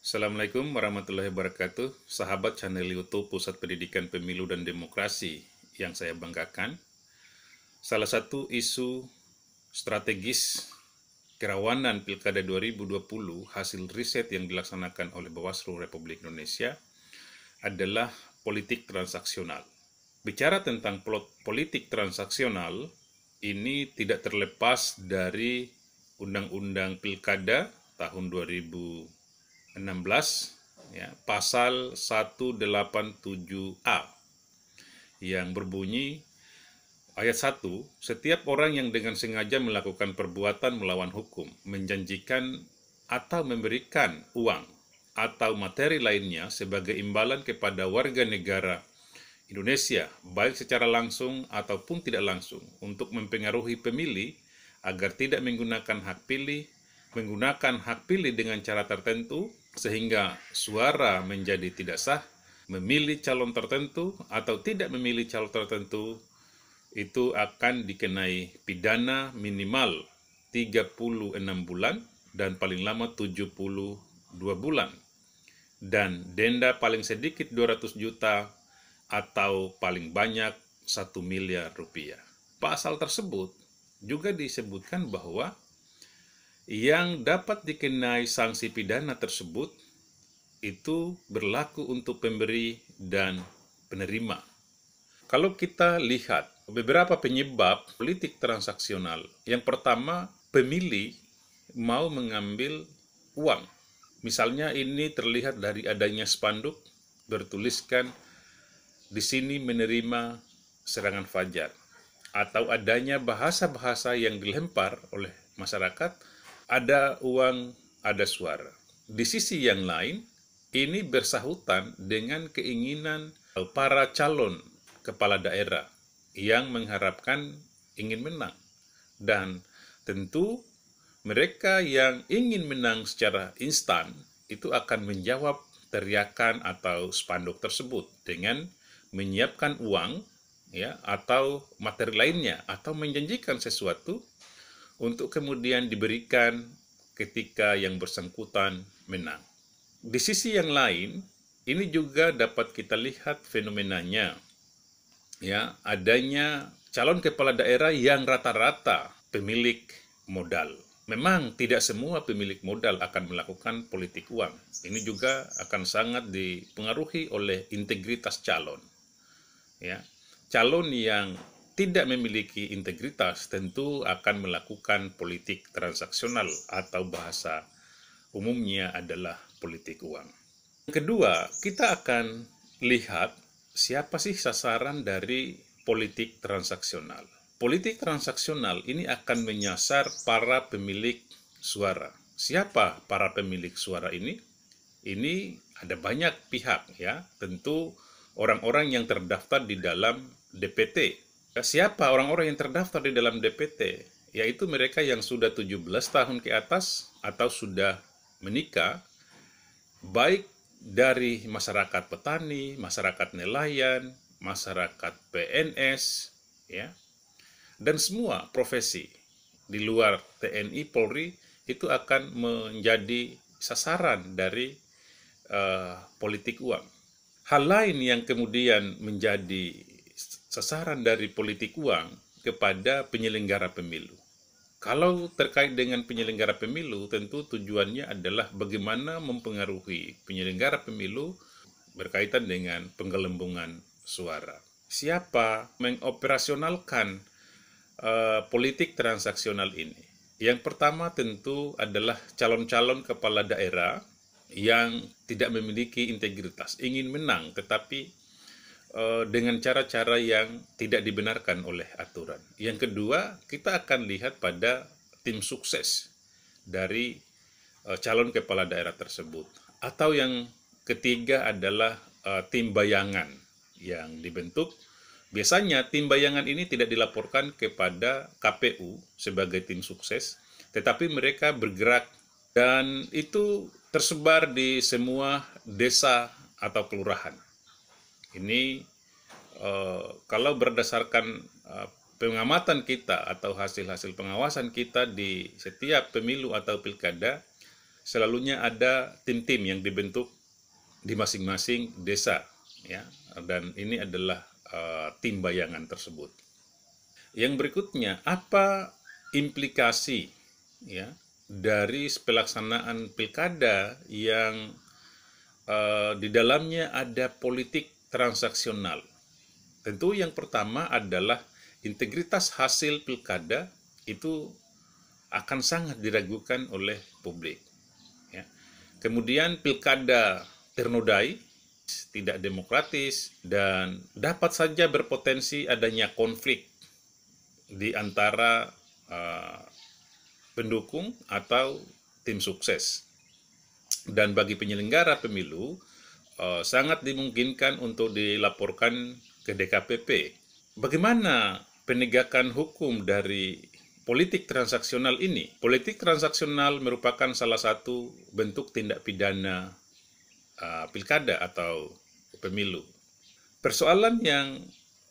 Assalamualaikum warahmatullahi wabarakatuh, sahabat channel YouTube Pusat Pendidikan Pemilu dan Demokrasi yang saya banggakan. Salah satu isu strategis kerawanan Pilkada 2020 hasil riset yang dilaksanakan oleh Bawaslu Republik Indonesia adalah politik transaksional. Bicara tentang politik transaksional, ini tidak terlepas dari Undang-Undang Pilkada tahun 2016, ya, pasal 187A yang berbunyi ayat 1, setiap orang yang dengan sengaja melakukan perbuatan melawan hukum, menjanjikan atau memberikan uang atau materi lainnya sebagai imbalan kepada warga negara Indonesia, baik secara langsung ataupun tidak langsung, untuk mempengaruhi pemilih agar tidak menggunakan hak pilih dengan cara tertentu sehingga suara menjadi tidak sah, memilih calon tertentu atau tidak memilih calon tertentu, itu akan dikenai pidana minimal 36 bulan dan paling lama 72 bulan. Dan denda paling sedikit 200 juta atau paling banyak 1 miliar rupiah. Pasal tersebut juga disebutkan bahwa yang dapat dikenai sanksi pidana tersebut itu berlaku untuk pemberi dan penerima. Kalau kita lihat beberapa penyebab politik transaksional, yang pertama, pemilih mau mengambil uang. Misalnya ini terlihat dari adanya spanduk bertuliskan di sini menerima serangan fajar, atau adanya bahasa-bahasa yang dilempar oleh masyarakat, ada uang, ada suara. Di sisi yang lain, ini bersahutan dengan keinginan para calon kepala daerah yang mengharapkan ingin menang. Dan tentu mereka yang ingin menang secara instan itu akan menjawab teriakan atau spanduk tersebut dengan menyiapkan uang, ya, atau materi lainnya, atau menjanjikan sesuatu untuk kemudian diberikan ketika yang bersangkutan menang. Di sisi yang lain, ini juga dapat kita lihat fenomenanya, ya, adanya calon kepala daerah yang rata-rata pemilik modal. Memang tidak semua pemilik modal akan melakukan politik uang. Ini juga akan sangat dipengaruhi oleh integritas calon. Ya, calon yang tidak memiliki integritas tentu akan melakukan politik transaksional atau bahasa umumnya adalah politik uang. Yang kedua, kita akan lihat siapa sih sasaran dari politik transaksional. Politik transaksional ini akan menyasar para pemilik suara. Siapa para pemilik suara ini? Ini ada banyak pihak, ya. Tentu orang-orang yang terdaftar di dalam DPT. Siapa orang-orang yang terdaftar di dalam DPT? Yaitu mereka yang sudah 17 tahun ke atas atau sudah menikah, baik dari masyarakat petani, masyarakat nelayan, masyarakat PNS, ya, dan semua profesi di luar TNI, Polri itu akan menjadi sasaran dari politik uang. Hal lain yang kemudian menjadi sasaran dari politik uang kepada penyelenggara pemilu. Kalau terkait dengan penyelenggara pemilu, tentu tujuannya adalah bagaimana mempengaruhi penyelenggara pemilu berkaitan dengan penggelembungan suara. Siapa mengoperasionalkan politik transaksional ini? Yang pertama tentu adalah calon-calon kepala daerah yang tidak memiliki integritas, ingin menang tetapi dengan cara-cara yang tidak dibenarkan oleh aturan. Yang kedua, kita akan lihat pada tim sukses dari calon kepala daerah tersebut. Atau yang ketiga adalah tim bayangan yang dibentuk. Biasanya tim bayangan ini tidak dilaporkan kepada KPU sebagai tim sukses, tetapi mereka bergerak dan itu tersebar di semua desa atau kelurahan. Ini kalau berdasarkan pengamatan kita atau hasil-hasil pengawasan kita di setiap pemilu atau pilkada, selalunya ada tim-tim yang dibentuk di masing-masing desa, ya. Dan ini adalah tim bayangan tersebut. Yang berikutnya, apa implikasi, ya, dari pelaksanaan pilkada yang di dalamnya ada politik transaksional? Tentu yang pertama adalah integritas hasil pilkada itu akan sangat diragukan oleh publik. Ya. Kemudian pilkada ternodai, tidak demokratis, dan dapat saja berpotensi adanya konflik di antara pendukung atau tim sukses. Dan bagi penyelenggara pemilu, sangat dimungkinkan untuk dilaporkan ke DKPP. Bagaimana penegakan hukum dari politik transaksional ini? Politik transaksional merupakan salah satu bentuk tindak pidana pilkada atau pemilu. Persoalan yang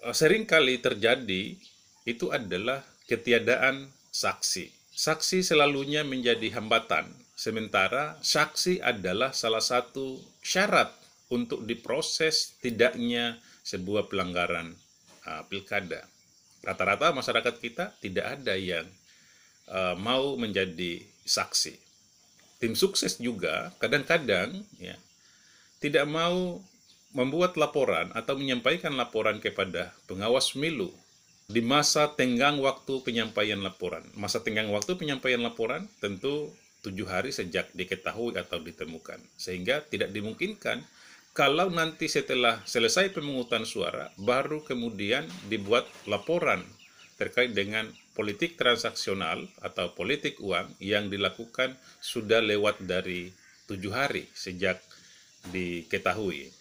seringkali terjadi itu adalah ketiadaan saksi. Saksi selalunya menjadi hambatan, sementara saksi adalah salah satu syarat untuk diproses tidaknya sebuah pelanggaran pilkada. Rata-rata masyarakat kita tidak ada yang mau menjadi saksi. Tim sukses juga kadang-kadang ya tidak mau membuat laporan atau menyampaikan laporan kepada pengawas pemilu di masa tenggang waktu penyampaian laporan. Masa tenggang waktu penyampaian laporan tentu 7 hari sejak diketahui atau ditemukan. Sehingga tidak dimungkinkan kalau nanti setelah selesai pemungutan suara, baru kemudian dibuat laporan terkait dengan politik transaksional atau politik uang yang dilakukan sudah lewat dari 7 hari sejak diketahui.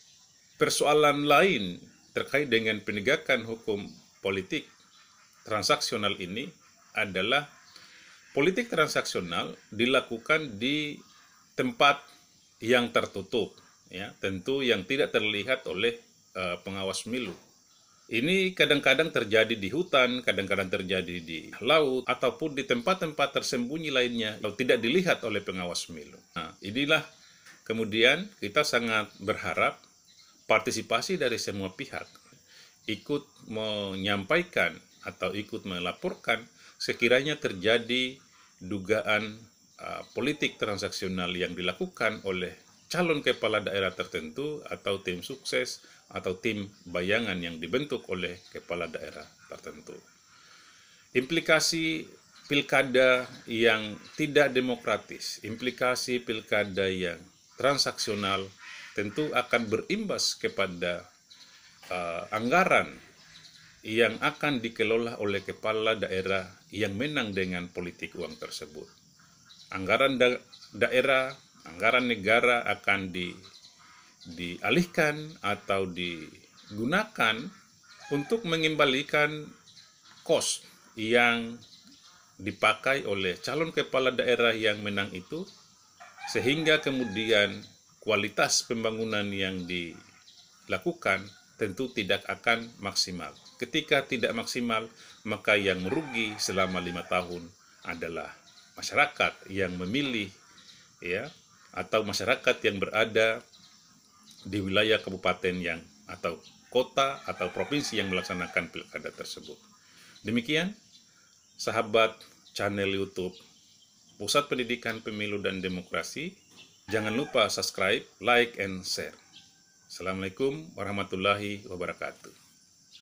Persoalan lain terkait dengan penegakan hukum politik transaksional ini adalah politik transaksional dilakukan di tempat yang tertutup, ya, tentu yang tidak terlihat oleh pengawas pemilu. Ini kadang-kadang terjadi di hutan, kadang-kadang terjadi di laut, ataupun di tempat-tempat tersembunyi lainnya yang tidak dilihat oleh pengawas pemilu. Nah, inilah kemudian kita sangat berharap partisipasi dari semua pihak ikut menyampaikan atau ikut melaporkan sekiranya terjadi dugaan politik transaksional yang dilakukan oleh calon kepala daerah tertentu atau tim sukses atau tim bayangan yang dibentuk oleh kepala daerah tertentu. Implikasi pilkada yang tidak demokratis, implikasi pilkada yang transaksional tentu akan berimbas kepada anggaran yang akan dikelola oleh kepala daerah yang menang dengan politik uang tersebut. Anggaran daerah, anggaran negara akan dialihkan atau digunakan untuk mengembalikan kos yang dipakai oleh calon kepala daerah yang menang itu, sehingga kemudian kualitas pembangunan yang dilakukan tentu tidak akan maksimal. Ketika tidak maksimal, maka yang merugi selama 5 tahun adalah masyarakat yang memilih, ya, atau masyarakat yang berada di wilayah kabupaten yang atau kota atau provinsi yang melaksanakan pilkada tersebut. Demikian, sahabat channel YouTube Pusat Pendidikan Pemilu dan Demokrasi. Jangan lupa subscribe, like, and share. Assalamualaikum warahmatullahi wabarakatuh.